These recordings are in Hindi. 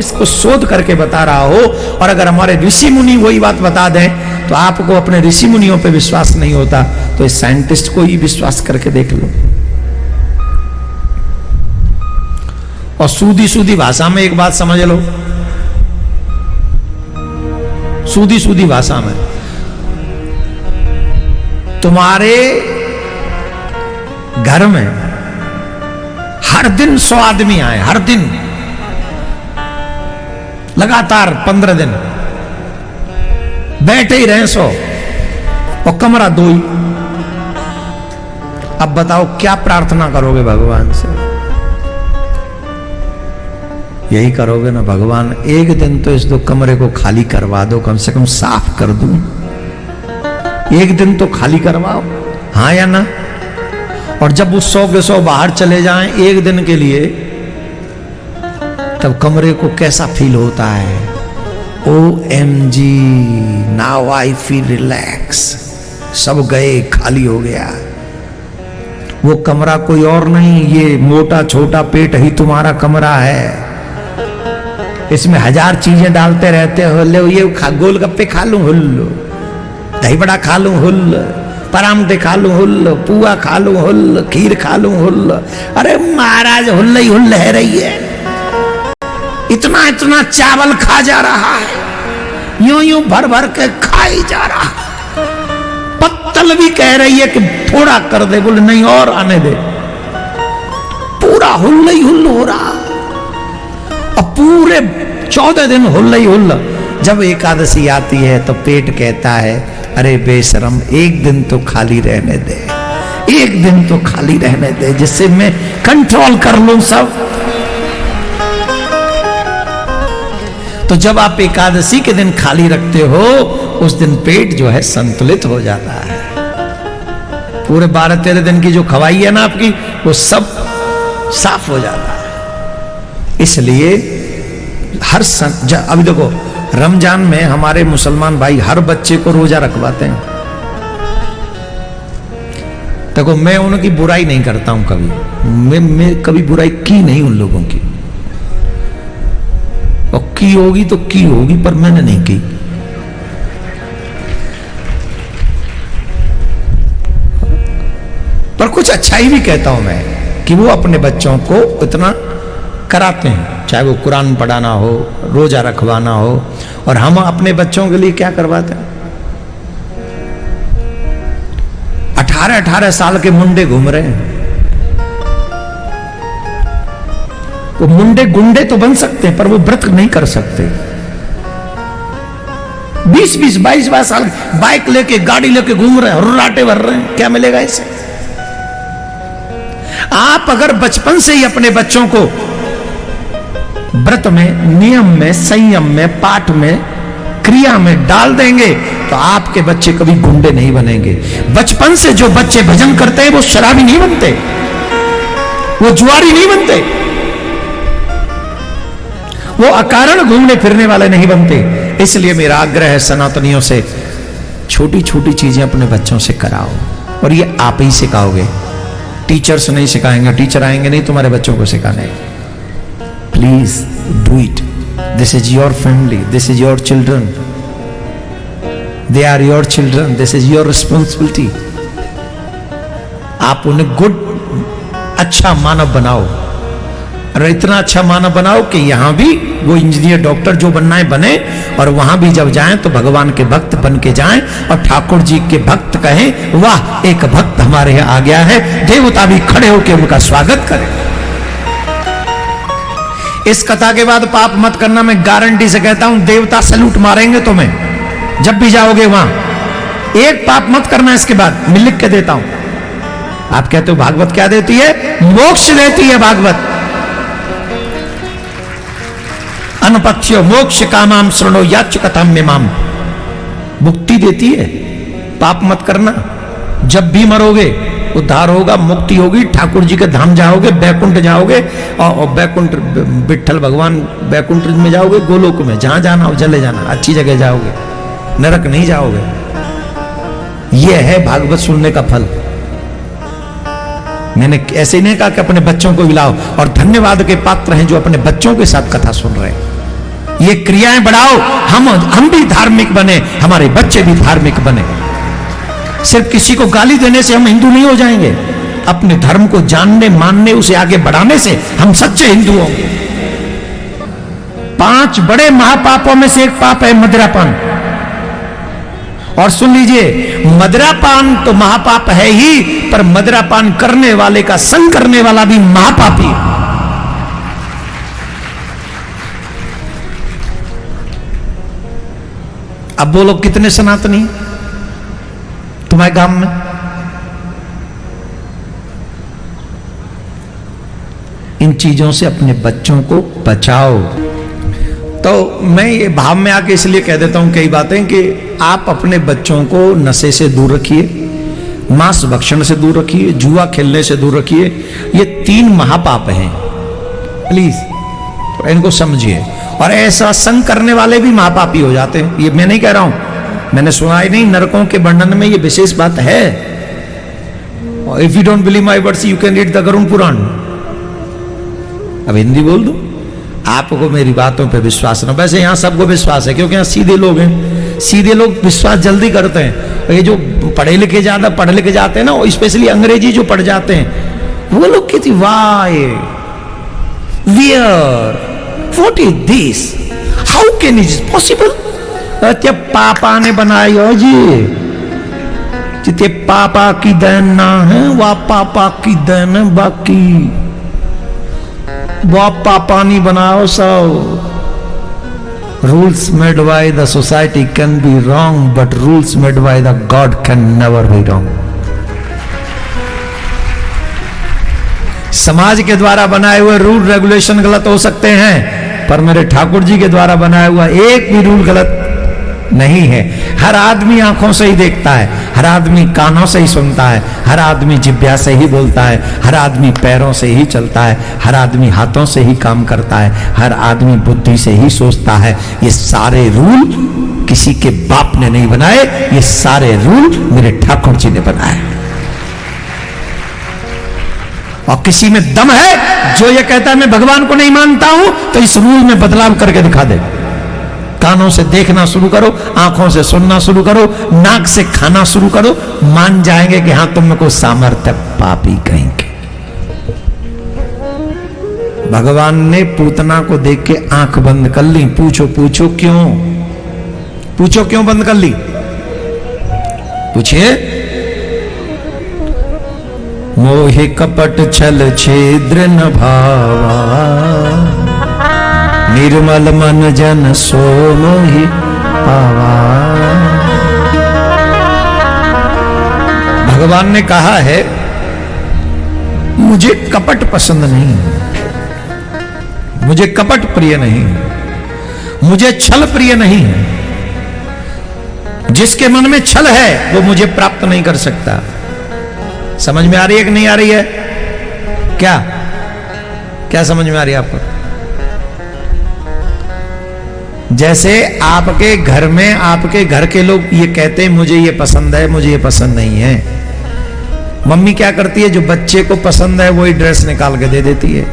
इसको शोध करके बता रहा हो, और अगर हमारे ऋषि मुनि वही बात बता दें तो आपको अपने ऋषि मुनियों पे विश्वास नहीं होता, तो इस साइंटिस्ट को ही विश्वास करके देख लो। और सूदी सूदी भाषा में एक बात समझ लो, सूदी सूदी भाषा में, तुम्हारे घर में हर दिन 100 आदमी आए, हर दिन लगातार 15 दिन बैठे ही रहे 100 और कमरा 2 ही। अब बताओ क्या प्रार्थना करोगे भगवान से? यही करोगे ना, भगवान एक दिन तो इस 2 कमरे को खाली करवा दो, कम से कम साफ कर दूं, एक दिन तो खाली करवाओ, हाँ या ना? और जब उस 100 के 100 बाहर चले जाएं एक दिन के लिए, तब कमरे को कैसा फील होता है? OMG, now I feel relax, सब गए, खाली हो गया। वो कमरा कोई और नहीं, ये मोटा छोटा पेट ही तुम्हारा कमरा है। इसमें 1000 चीजें डालते रहते हो, ले ये गोलगप्पे खा लूं हुल्लो, दही बड़ा खा लूं हुल्लो, परामठे खा लूं हुल्लो, पुआ खा लूं हुल्लो, खीर खा लूं हुल्लो। अरे महाराज हुल्ल ही हुल्ल है रही है, इतना इतना चावल खा जा रहा है, यूं यूं भर भर के खाई जा रहा है। पत्तल भी कह रही है कि थोड़ा कर दे, बोले नहीं और आने दे। पूरा हुल्ल ही हुल्ल हो रहा, अब पूरे 14 दिन हुल्ल ही हुल्ल। जब एकादशी आती है तो पेट कहता है, अरे बेशरम, एक दिन तो खाली रहने दे, एक दिन तो खाली रहने दे, जिससे मैं कंट्रोल कर लूं सब। तो जब आप एकादशी के दिन खाली रखते हो, उस दिन पेट जो है संतुलित हो जाता है। पूरे 12-13 दिन की जो खवाई है ना आपकी, वो सब साफ हो जाता है। इसलिए हर अभी देखो, रमजान में हमारे मुसलमान भाई हर बच्चे को रोजा रखवाते हैं। देखो, मैं उनकी बुराई नहीं करता हूं कभी, मैं कभी बुराई की नहीं उन लोगों की, और की होगी तो की होगी, पर मैंने नहीं की। पर कुछ अच्छाई भी कहता हूं मैं कि वो अपने बच्चों को इतना कराते हैं, चाहे वो कुरान पढ़ाना हो, रोजा रखवाना हो। और हम अपने बच्चों के लिए क्या करवाते हैं? 18-18 साल के मुंडे घूम रहे हैं। वो मुंडे गुंडे तो बन सकते हैं, पर वो व्रत नहीं कर सकते। 20-20, 22-22 साल बाइक लेके, गाड़ी लेके घूम रहे हैं, रुलाटे भर रहे हैं, क्या मिलेगा इससे? आप अगर बचपन से ही अपने बच्चों को व्रत में, नियम में, संयम में, पाठ में, क्रिया में डाल देंगे, तो आपके बच्चे कभी गुंडे नहीं बनेंगे। बचपन से जो बच्चे भजन करते हैं वो शराबी नहीं बनते, वो जुआरी नहीं बनते, वो अकारण घूमने फिरने वाले नहीं बनते। इसलिए मेरा आग्रह है सनातनियों से, छोटी छोटी चीजें अपने बच्चों से कराओ, और ये आप ही सिखाओगे, टीचर्स नहीं सिखाएंगे। टीचर आएंगे नहीं तुम्हारे बच्चों को सिखाने। Please do it, this is your family, this is your children, they are your children, this is your responsibility. आप उन्हें गुड, अच्छा मानव बनाओ, और इतना अच्छा मानव बनाओ कि यहां भी वो इंजीनियर, डॉक्टर जो बनना है बने, और वहां भी जब जाएं तो भगवान के भक्त बन के जाएं, और ठाकुर जी के भक्त कहें, वाह एक भक्त हमारे यहां आ गया है, देवता भी खड़े होकर उनका स्वागत करें। इस कथा के बाद पाप मत करना, मैं गारंटी से कहता हूं, देवता सैल्यूट मारेंगे तुम्हें जब भी जाओगे वहां। एक पाप मत करना इसके बाद, मैं लिख के देता हूं। आप कहते हो भागवत क्या देती है? मोक्ष देती है भागवत। अनपक्ष्यो मोक्ष कामाम शृणो याच कथाम में माम, मुक्ति देती है। पाप मत करना, जब भी मरोगे उद्धार होगा, मुक्ति होगी, ठाकुर जी के धाम जाओगे, बैकुंठ जाओगे, और बैकुंठ विठ्ठल भगवान बैकुंठ में जाओगे, गोलोक में, जहां जाना हो चले जाना, अच्छी जगह जाओगे, नरक नहीं जाओगे। यह है भागवत सुनने का फल। मैंने ऐसे नहीं कहा कि अपने बच्चों को मिलाओ, और धन्यवाद के पात्र हैं जो अपने बच्चों के साथ कथा सुन रहे हैं। ये क्रियाएं बढ़ाओ, हम भी धार्मिक बने, हमारे बच्चे भी धार्मिक बने। सिर्फ किसी को गाली देने से हम हिंदू नहीं हो जाएंगे। अपने धर्म को जानने, मानने, उसे आगे बढ़ाने से हम सच्चे हिंदू होंगे। 5 बड़े महापापों में से एक पाप है मदिरापान। और सुन लीजिए, मदिरापान तो महापाप है ही, पर मदिरापान करने वाले का संग करने वाला भी महापापी है। अब बोलो कितने सनातनी तुम्हारे गांव में? इन चीजों से अपने बच्चों को बचाओ। तो मैं ये भाव में आके इसलिए कह देता हूं कई बातें कि आप अपने बच्चों को नशे से दूर रखिए, मांस भक्षण से दूर रखिए, जुआ खेलने से दूर रखिए। ये 3 महापाप हैं, प्लीज तो इनको समझिए। और ऐसा संग करने वाले भी महापापी हो जाते हैं। ये मैं नहीं कह रहा हूं, मैंने सुना ही नहीं, नरकों के वर्णन में ये विशेष बात है। If you don't believe my words you can read the Garuda Purana. अब हिंदी बोल दो, आपको मेरी बातों पे विश्वास ना। वैसे यहां सबको विश्वास है, क्योंकि यहां सीधे लोग हैं। सीधे लोग विश्वास जल्दी करते हैं। ये जो पढ़े लिखे ज्यादा पढ़ लिखे जाते हैं ना, स्पेशली अंग्रेजी जो पढ़ जाते हैं, वो लोग कहते why where what is this, how can it is possible. क्या पापा ने बनाई हो जी, जिते पापा की देन ना है वह पापा की देन है, बाकी वह पापा नहीं बनाओ। सब rules made by the society can be wrong, but rules made by the God can never be wrong. समाज के द्वारा बनाए हुए रूल रेगुलेशन गलत हो सकते हैं, पर मेरे ठाकुर जी के द्वारा बनाया हुआ एक भी रूल गलत नहीं है। हर आदमी आंखों से ही देखता है, हर आदमी कानों से ही सुनता है, हर आदमी जिह्वा से ही बोलता है, हर आदमी पैरों से ही चलता है, हर आदमी हाथों से ही काम करता है, हर आदमी बुद्धि से ही सोचता है। ये सारे रूल किसी के बाप ने नहीं बनाए, ये सारे रूल मेरे ठाकुर जी ने बनाए। और किसी में दम है जो ये कहता है मैं भगवान को नहीं मानता हूं, तो इस रूल में बदलाव करके दिखा दे। कानों से देखना शुरू करो, आंखों से सुनना शुरू करो, नाक से खाना शुरू करो, मान जाएंगे कि हां तुम में कोई सामर्थ्य पापी कहेंगे। भगवान ने पूतना को देख के आंख बंद कर ली। पूछो पूछो क्यों, पूछो क्यों बंद कर ली, पूछिए। मोहि कपट छल छिद्र न भावा, निर्मल मन जन सो मोहि पावा। भगवान ने कहा है मुझे कपट पसंद नहीं, मुझे कपट प्रिय नहीं, मुझे छल प्रिय नहीं है। जिसके मन में छल है वो मुझे प्राप्त नहीं कर सकता। समझ में आ रही है कि नहीं आ रही है? क्या क्या समझ में आ रही है आपको? जैसे आपके घर में आपके घर के लोग ये कहते हैं मुझे ये पसंद है, मुझे ये पसंद नहीं है। मम्मी क्या करती है, जो बच्चे को पसंद है वही ड्रेस निकाल के दे देती है,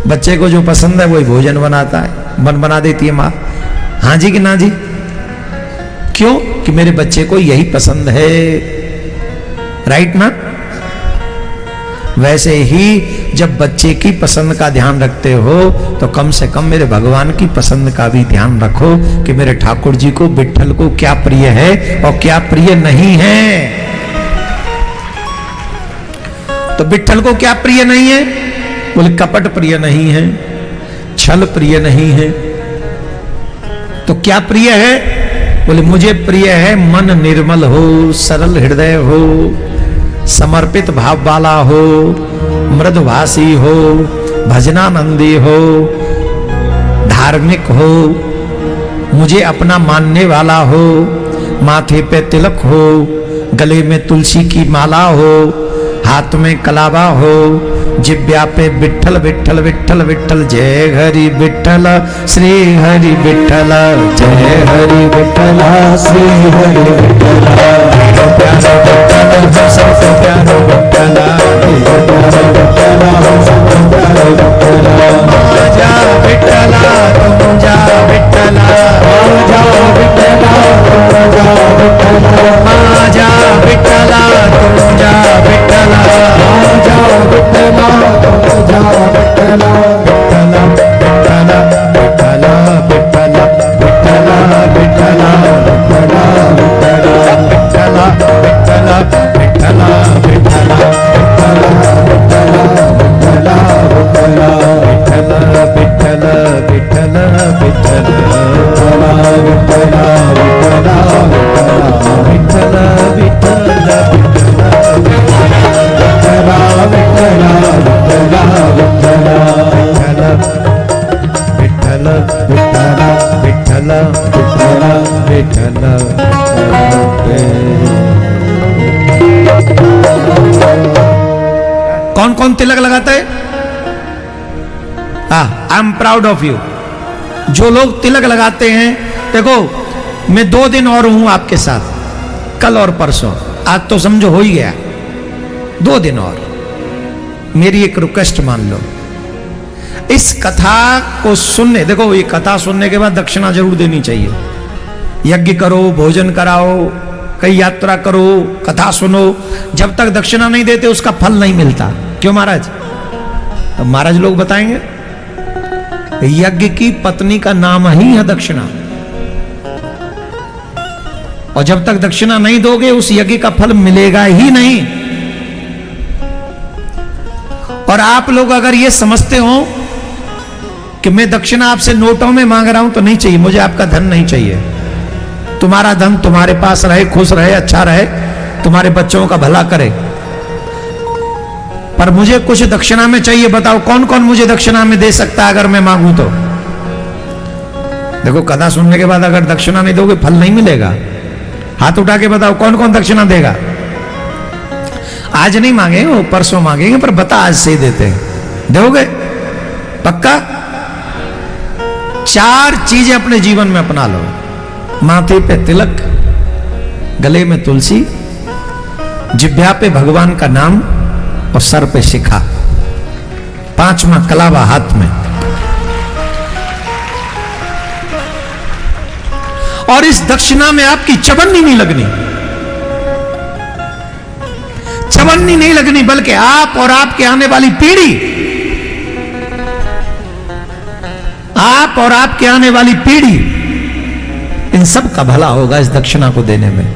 बच्चे को जो पसंद है वही भोजन बनाता है, बना देती है माँ। हाँ जी कि ना जी? क्यों? कि मेरे बच्चे को यही पसंद है, राइट ना? वैसे ही जब बच्चे की पसंद का ध्यान रखते हो तो कम से कम मेरे भगवान की पसंद का भी ध्यान रखो कि मेरे ठाकुर जी को, विट्ठल को क्या प्रिय है और क्या प्रिय नहीं है। तो विट्ठल को क्या प्रिय नहीं है? बोले कपट प्रिय नहीं है, छल प्रिय नहीं है। तो क्या प्रिय है? बोले मुझे प्रिय है मन निर्मल हो, सरल हृदय हो, समर्पित भाव वाला हो, मृदुभाषी हो, भजनानंदी हो, धार्मिक हो, मुझे अपना मानने वाला हो, माथे पे तिलक हो, गले में तुलसी की माला हो, हाथ में कलावा हो, जिब्या पे विट्ठल विट्ठल विट्ठल विट्ठल, जय हरि विट्ठल श्री हरि विट्ठल, जय हरि विट्ठल श्री हरि विट्ठल, सबसे प्यारा विट्ठल, जा विट्ठला तुम जा विठ्ठल विठ्ठल विठ्ठल विठ्ठल विठ्ठल विठ्ठल। कौन कौन तिलक लगाता है? I am proud of you. जो लोग तिलक लगाते हैं, देखो मैं 2 दिन और हूं आपके साथ, कल और परसों, आज तो समझो हो ही गया, 2 दिन और। मेरी एक रिक्वेस्ट मान लो, इस कथा को सुनने, देखो ये कथा सुनने के बाद दक्षिणा जरूर देनी चाहिए। यज्ञ करो, भोजन कराओ, कई यात्रा करो, कथा सुनो, जब तक दक्षिणा नहीं देते उसका फल नहीं मिलता। क्यों महाराज? अब महाराज लोग बताएंगे, यज्ञ की पत्नी का नाम ही है दक्षिणा, और जब तक दक्षिणा नहीं दोगे उस यज्ञ का फल मिलेगा ही नहीं। और आप लोग अगर ये समझते हो कि मैं दक्षिणा आपसे नोटों में मांग रहा हूं, तो नहीं चाहिए, मुझे आपका धन नहीं चाहिए। तुम्हारा धन तुम्हारे पास रहे, खुश रहे, अच्छा रहे, तुम्हारे बच्चों का भला करे, पर मुझे कुछ दक्षिणा में चाहिए। बताओ कौन कौन मुझे दक्षिणा में दे सकता है अगर मैं मांगू तो? देखो कथा सुनने के बाद अगर दक्षिणा नहीं दोगे फल नहीं मिलेगा। हाथ उठा के बताओ कौन कौन दक्षिणा देगा? आज नहीं मांगेंगे, वो परसों मांगेंगे, पर बता आज से ही देते हैं। दोगे पक्का? 4 चीजें अपने जीवन में अपना लो। माथे पे तिलक, गले में तुलसी, जिह्वा पे भगवान का नाम और सर पे शिखा, 5वां कलावा हाथ में। और इस दक्षिणा में आपकी चवन्नी नहीं लगनी, चवन्नी नहीं लगनी, बल्कि आप और आपके आने वाली पीढ़ी, आप और आपके आने वाली पीढ़ी, इन सब का भला होगा इस दक्षिणा को देने में।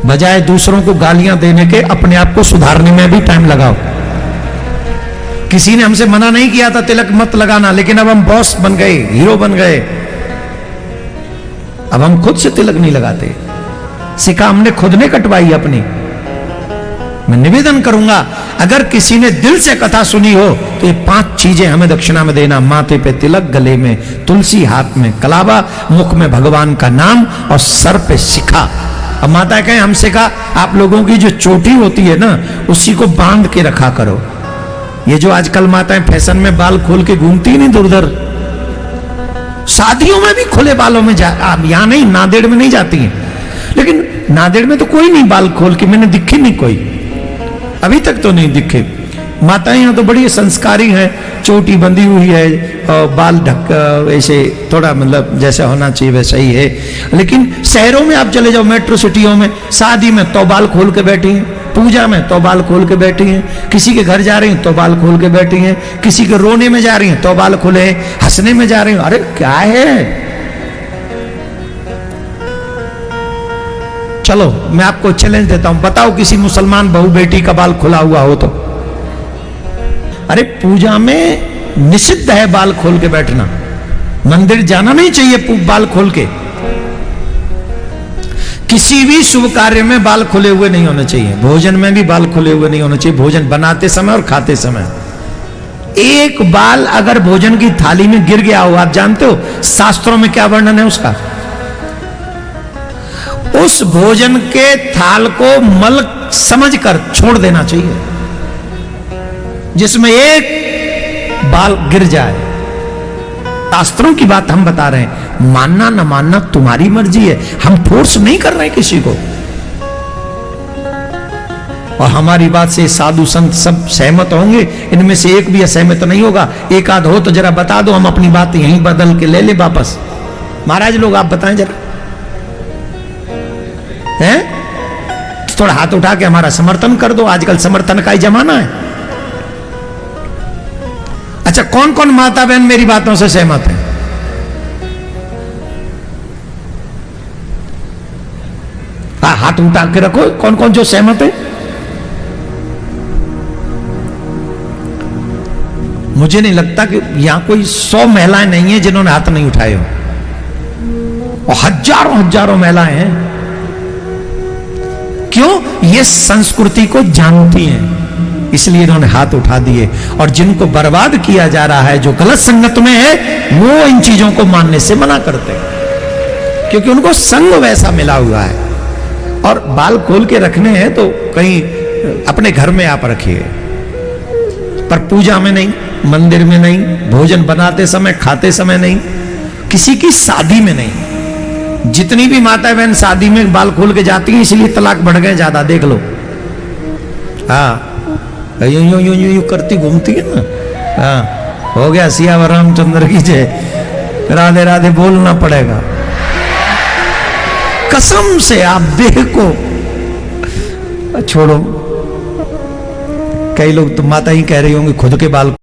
बजाय दूसरों को गालियां देने के अपने आप को सुधारने में भी टाइम लगाओ। किसी ने हमसे मना नहीं किया था तिलक मत लगाना, लेकिन अब हम बॉस बन गए, हीरो बन गए, अब हम खुद से तिलक नहीं लगाते। सिक्का हमने खुद ने कटवाई अपनी। मैं निवेदन करूंगा, अगर किसी ने दिल से कथा सुनी हो तो ये 5 चीजें हमें दक्षिणा में देना। माथे पे तिलक, गले में तुलसी, हाथ में कलावा, मुख में भगवान का नाम और सर पे शिखा। अब माता कहें हमसे कहा, आप लोगों की जो चोटी होती है ना, उसी को बांध के रखा करो। ये जो आजकल माताएं फैशन में बाल खोल के घूमती नहीं दूर-दूर, शादियों में भी खुले बालों में यहां नहीं, नांदेड़ में नहीं जाती हैं, लेकिन नांदेड़ में तो कोई नहीं बाल खोल के, मैंने दिखे नहीं कोई, अभी तक तो नहीं दिखे। माताएं यहाँ तो बड़ी संस्कारी हैं, चोटी बंधी हुई है और बाल ढक ऐसे थोड़ा मतलब जैसे होना चाहिए वैसा ही है। लेकिन शहरों में आप चले जाओ, मेट्रो सिटियों में, शादी में तो बाल खोल के बैठी हैं, पूजा में तो बाल खोल के बैठी हैं, किसी के घर जा रही हैं तो बाल खोल के बैठी हैं, किसी के रोने में जा रही हैं तो बाल खुले हैं, हंसने में जा रही हैं, अरे क्या है। चलो मैं आपको चैलेंज देता हूं, बताओ किसी मुसलमान बहू बेटी का बाल खुला हुआ हो तो? अरे पूजा में निषिद्ध है बाल खोल के बैठना, मंदिर जाना नहीं चाहिए बाल खोल के। किसी भी शुभ कार्य में बाल खुले हुए नहीं होने चाहिए, भोजन में भी बाल खुले हुए नहीं होने चाहिए, भोजन बनाते समय और खाते समय। एक बाल अगर भोजन की थाली में गिर गया हो, आप जानते हो शास्त्रों में क्या वर्णन है उसका? उस भोजन के थाल को मल समझकर छोड़ देना चाहिए, जिसमें एक बाल गिर जाए। शास्त्रों की बात हम बता रहे हैं, मानना न मानना तुम्हारी मर्जी है, हम फोर्स नहीं कर रहे किसी को। और हमारी बात से साधु संत सब सहमत होंगे, इनमें से एक भी असहमत नहीं होगा। एक आध हो तो जरा बता दो, हम अपनी बात यहीं बदल के ले ले वापस। महाराज लोग आप बताएं जरा, हैं? थोड़ा हाथ उठा के हमारा समर्थन कर दो, आजकल समर्थन का ही जमाना है। अच्छा, कौन कौन माता बहन मेरी बातों से सहमत है? हाथ उठा के रखो, कौन कौन जो सहमत है। मुझे नहीं लगता कि यहां कोई 100 महिलाएं नहीं है जिन्होंने हाथ नहीं उठाए हो, और हजारों हजारों महिलाएं हैं। क्यों? ये संस्कृति को जानती हैं, इसलिए इन्होंने हाथ उठा दिए। और जिनको बर्बाद किया जा रहा है, जो गलत संगत में है, वो इन चीजों को मानने से मना करते हैं, क्योंकि उनको संग वैसा मिला हुआ है। और बाल खोल के रखने हैं तो कहीं अपने घर में आप रखिए, पर पूजा में नहीं, मंदिर में नहीं, भोजन बनाते समय खाते समय नहीं, किसी की शादी में नहीं। जितनी भी माता बहन शादी में बाल खोल के जाती हैं, इसलिए तलाक बढ़ गए ज्यादा, देख लो। हाँ, यूं यूं यूं यूं करती घूमती है ना। हाँ, हो गया सियावर रामचंद्र की जय, राधे राधे बोलना पड़ेगा। कसम से आप देखो, छोड़ो, कई लोग तो माता ही कह रही होंगी खुद के बाल